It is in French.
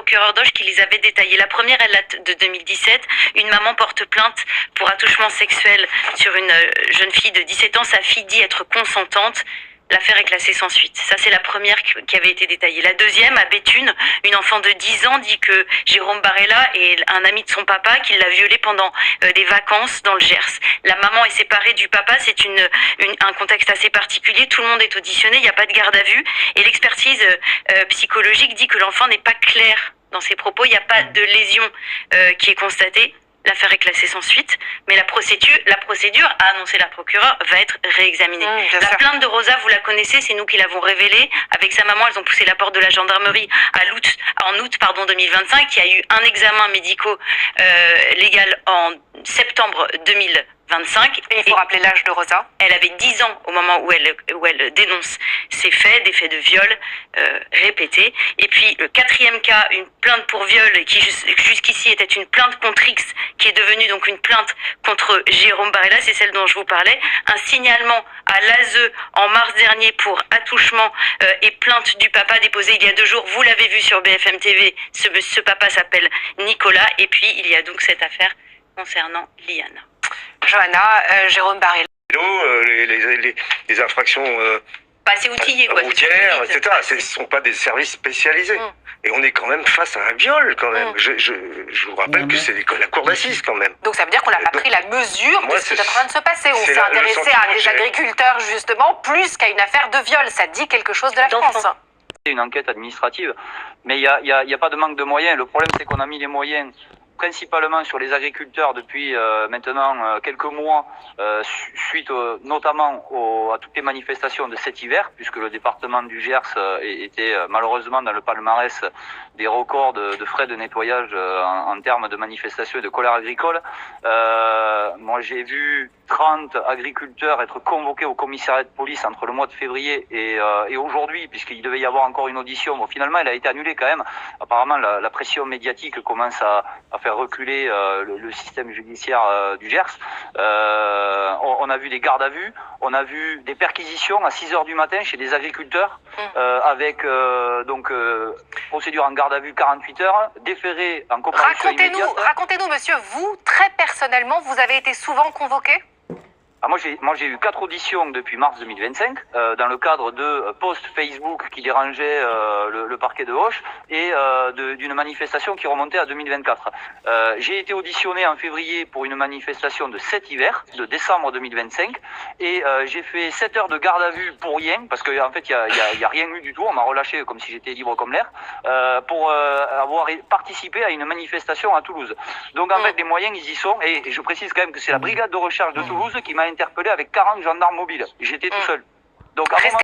procureur d'Auch qui les avait détaillées. La première, elle date de 2017. Une maman porte plainte pour attouchement sexuel sur une jeune fille de 17 ans. Sa fille dit être consentante. L'affaire est classée sans suite. Ça, c'est la première qui avait été détaillée. La deuxième, à Béthune, une enfant de 10 ans dit que Jérôme Barella est un ami de son papa qui l'a violée pendant des vacances dans le Gers. La maman est séparée du papa. C'est un contexte assez particulier. Tout le monde est auditionné. Il n'y a pas de garde à vue. Et l'expertise psychologique dit que l'enfant n'est pas clair dans ses propos. Il n'y a pas de lésion qui est constatée. L'affaire est classée sans suite, mais la procédure, a annoncé la procureure, va être réexaminée. La plainte de Rosa, vous la connaissez, c'est nous qui l'avons révélée. Avec sa maman, elles ont poussé la porte de la gendarmerie en août 2025. Il y a eu un examen médico-légal en septembre 2025. Et il faut rappeler l'âge de Rosa. Elle avait 10 ans au moment où elle dénonce ces faits, des faits de viol répétés. Et puis le quatrième cas, une plainte pour viol qui jusqu'ici était une plainte contre X, qui est devenue donc une plainte contre Jérôme Barella, c'est celle dont je vous parlais. Un signalement à l'ASE en mars dernier pour attouchement et plainte du papa déposée il y a 2 jours. Vous l'avez vu sur BFM TV, ce papa s'appelle Nicolas. Et puis il y a donc cette affaire concernant Liana. Johanna, Jérôme Barella. Les infractions pas assez outillées, quoi, routières, etc. Ce ne sont pas des services spécialisés. Et on est quand même face à un viol, quand même. Je vous rappelle que c'est la cour d'assises, quand même. Donc ça veut dire qu'on n'a pas pris la mesure de ce qui est en train de se passer. On s'est intéressé à des agriculteurs, justement, plus qu'à une affaire de viol. Ça dit quelque chose de la France. C'est une enquête administrative, mais il y a pas de manque de moyens. Le problème, c'est qu'on a mis les moyens principalement sur les agriculteurs depuis maintenant quelques mois, suite notamment à toutes les manifestations de cet hiver, puisque le département du Gers était malheureusement dans le palmarès des records de frais de nettoyage en termes de manifestations et de colère agricole. Moi, j'ai vu 30 agriculteurs être convoqués au commissariat de police entre le mois de février et aujourd'hui, puisqu'il devait y avoir encore une audition. Bon, finalement, elle a été annulée quand même. Apparemment, la pression médiatique commence à faire reculer le système judiciaire du Gers. On a vu des gardes à vue, on a vu des perquisitions à 6 heures du matin chez des agriculteurs, avec procédure en garde à vue 48 heures, déféré en comparution immédiate. Racontez-nous, monsieur, vous, très personnellement, vous avez été souvent convoqué ? Moi, j'ai eu 4 auditions depuis mars 2025 dans le cadre de posts Facebook qui dérangeaient le parquet de Auch et d'une manifestation qui remontait à 2024. J'ai été auditionné en février pour une manifestation de cet hiver, de décembre 2025, et j'ai fait 7 heures de garde à vue pour rien, parce qu'en fait, il y a rien eu du tout. On m'a relâché comme si j'étais libre comme l'air, pour avoir participé à une manifestation à Toulouse. Donc en fait, les moyens, ils y sont, et je précise quand même que c'est la brigade de recherche de Toulouse qui m'a interpellé avec 40 gendarmes mobiles. J'étais tout seul. Donc, à un moment